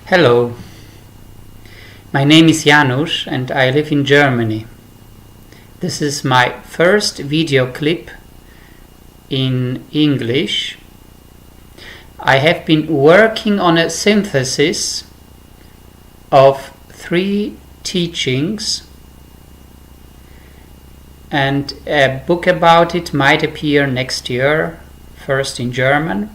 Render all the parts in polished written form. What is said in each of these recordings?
Hello, my name is Janusz and I live in Germany. This is my first video clip in English. I have been working on a synthesis of 3 teachings, and a book about it might appear next year, first in German.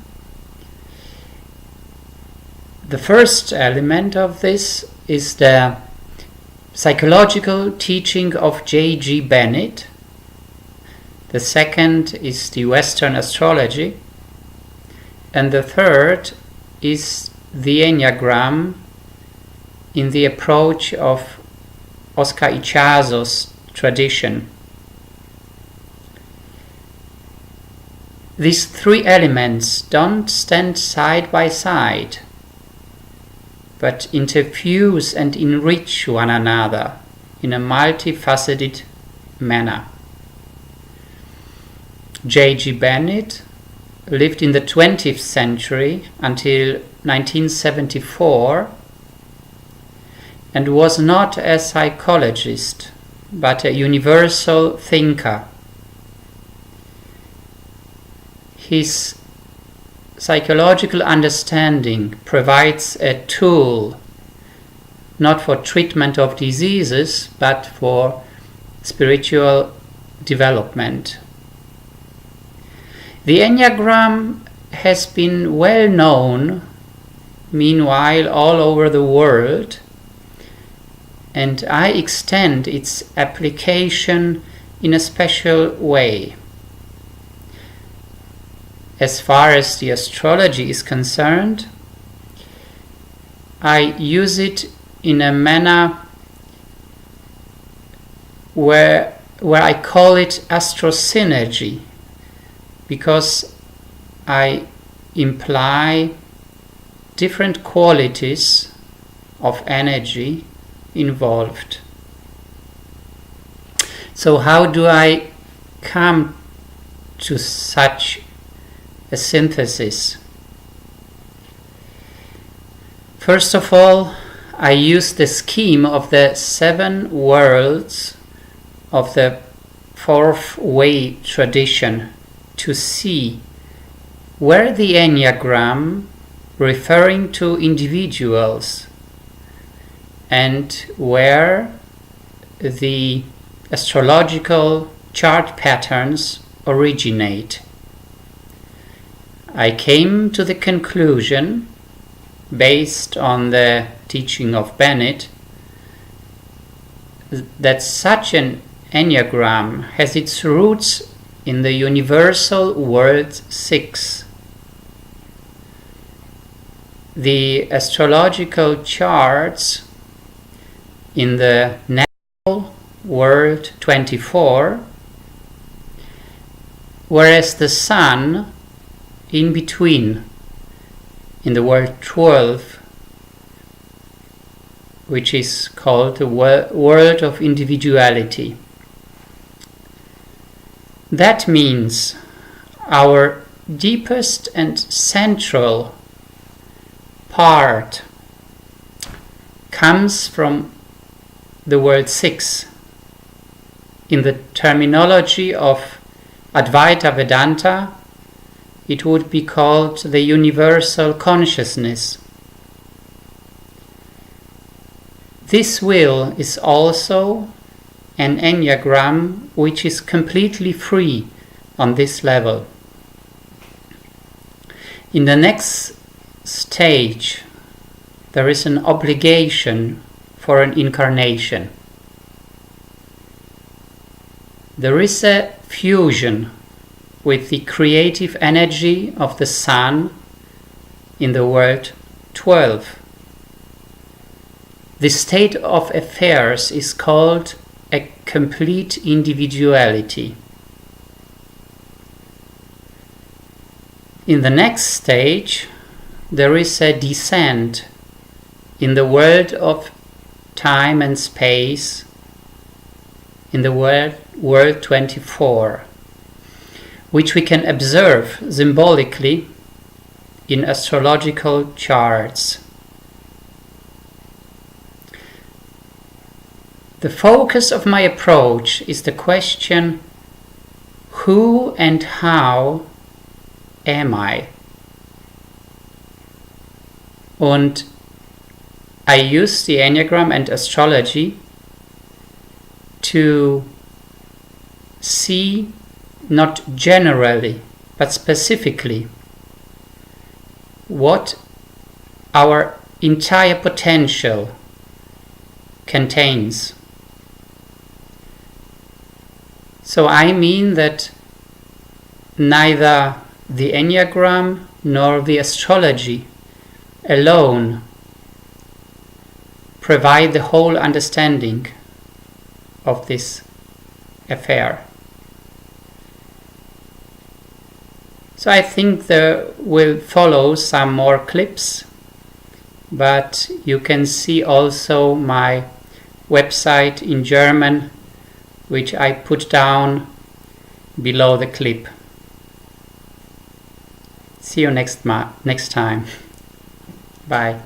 The first element of this is the psychological teaching of J.G. Bennett. The second is the Western Astrology. And the third is the Enneagram in the approach of Oscar Ichazo's tradition. These 3 elements don't stand side by side, but interfuse and enrich one another in a multifaceted manner. J.G. Bennett lived in the 20th century until 1974 and was not a psychologist, but a universal thinker. His psychological understanding provides a tool not for treatment of diseases, but for spiritual development. The Enneagram has been well known, meanwhile, all over the world, and I extend its application in a special way. As far as the astrology is concerned, I use it in a manner where I call it astrosynergy, because I imply different qualities of energy involved. So how do I come to such a synthesis? First of all, I use the scheme of the 7 worlds of the 4th way tradition to see where the Enneagram, referring to individuals, and where the astrological chart patterns originate. I came to the conclusion, based on the teaching of Bennett, that such an Enneagram has its roots in the universal world 6. The astrological charts in the natural world 24, whereas the Sun in between, in the world 12, which is called the world of individuality. That means our deepest and central part comes from the world 6. In the terminology of Advaita Vedanta, it would be called the universal consciousness. This will is also an Enneagram which is completely free on this level. In the next stage, there is an obligation for an incarnation. There is a fusion with the creative energy of the Sun in the world 12. This state of affairs is called a complete individuality. In the next stage, there is a descent in the world of time and space, in the world 24, which we can observe symbolically in astrological charts. The focus of my approach is the question, who and how am I? Und I use the Enneagram and astrology to see, not generally, but specifically, what our entire potential contains. So I mean that neither the Enneagram nor the astrology alone provide the whole understanding of this affair. So I think there will follow some more clips, but you can see also my website in German, which I put down below the clip. See you next time. Bye.